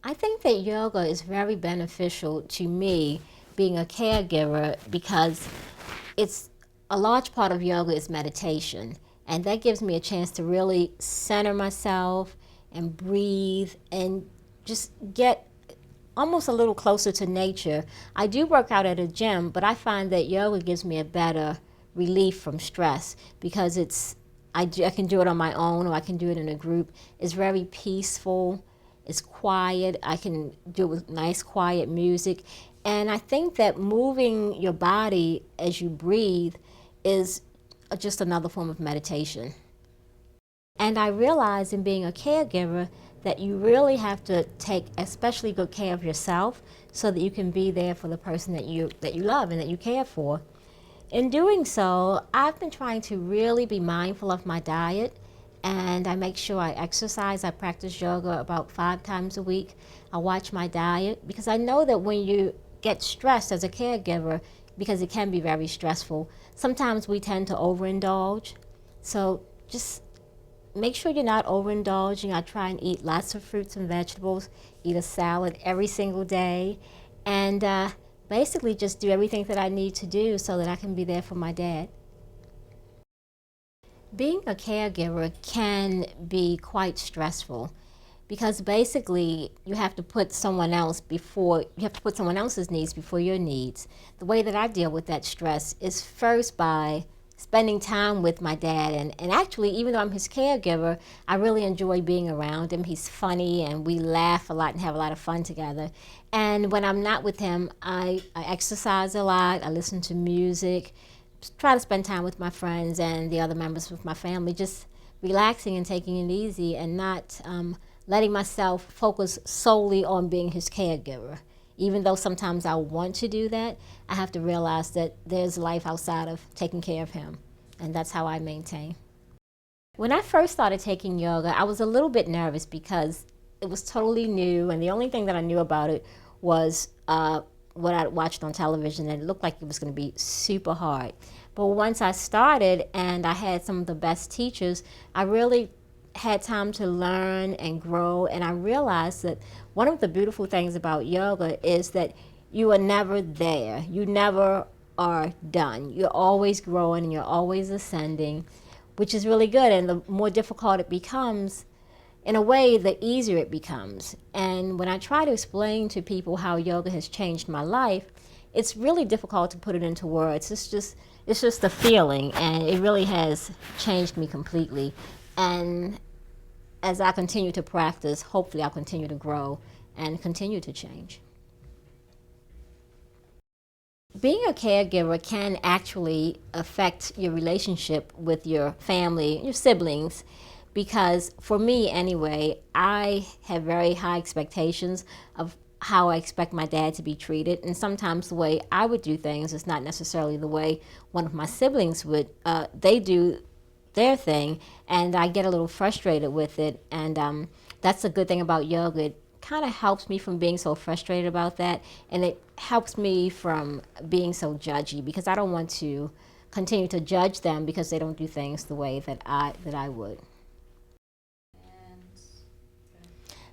I think that yoga is very beneficial to me being a caregiver because it's a large part of yoga is meditation, and that gives me a chance to really center myself and breathe and just get almost a little closer to nature. I do work out at a gym, but I find that yoga gives me a better relief from stress because I can do it on my own or I can do it in a group. It's very peaceful. It's quiet. I can do it with nice quiet music. And I think that moving your body as you breathe is just another form of meditation. And I realize in being a caregiver that you really have to take especially good care of yourself so that you can be there for the person that you love and that you care for. In doing so, I've been trying to really be mindful of my diet, and I make sure I exercise. I practice yoga about 5 times a week. I watch my diet because I know that when you get stressed as a caregiver, because it can be very stressful, sometimes we tend to overindulge. So just make sure you're not overindulging. I try and eat lots of fruits and vegetables, eat a salad every single day, and basically just do everything that I need to do so that I can be there for my dad. Being a caregiver can be quite stressful because basically you have to put someone else's needs before your needs. The way that I deal with that stress is first by spending time with my dad, and actually, even though I'm his caregiver, I really enjoy being around him. He's funny and we laugh a lot and have a lot of fun together. And when I'm not with him, I exercise a lot, I listen to music, try to spend time with my friends and the other members of my family, just relaxing and taking it easy and not letting myself focus solely on being his caregiver. Even though sometimes I want to do that, I have to realize that there's life outside of taking care of him, and that's how I maintain. When I first started taking yoga, I was a little bit nervous because it was totally new, and the only thing that I knew about it was what I watched on television, and it looked like it was going to be super hard. But once I started and I had some of the best teachers, I really had time to learn and grow, and I realized that one of the beautiful things about yoga is that you are never there. You never are done. You're always growing and you're always ascending, which is really good. And the more difficult it becomes, in a way, the easier it becomes. And when I try to explain to people how yoga has changed my life, it's really difficult to put it into words. It's just a feeling, and it really has changed me completely. And as I continue to practice, hopefully I'll continue to grow and continue to change. Being a caregiver can actually affect your relationship with your family, your siblings, because for me anyway, I have very high expectations of how I expect my dad to be treated, and sometimes the way I would do things is not necessarily the way one of my siblings would. They do their thing, and I get a little frustrated with it. And that's a good thing about yoga. It kind of helps me from being so frustrated about that, and it helps me from being so judgy because I don't want to continue to judge them because they don't do things the way that I would.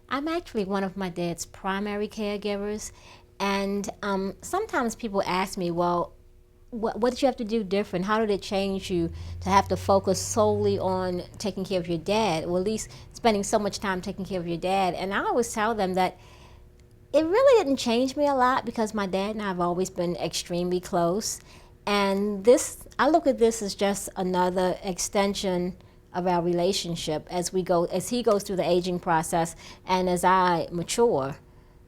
I'm actually one of my dad's primary caregivers, and sometimes people ask me, well, what did you have to do different? How did it change you to have to focus solely on taking care of your dad, or at least spending so much time taking care of your dad? And I always tell them that it really didn't change me a lot because my dad and I have always been extremely close. And I look at this as just another extension of our relationship as he goes through the aging process and as I mature.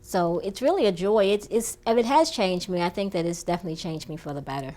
So it's really a joy. If it has changed me, I think that it's definitely changed me for the better.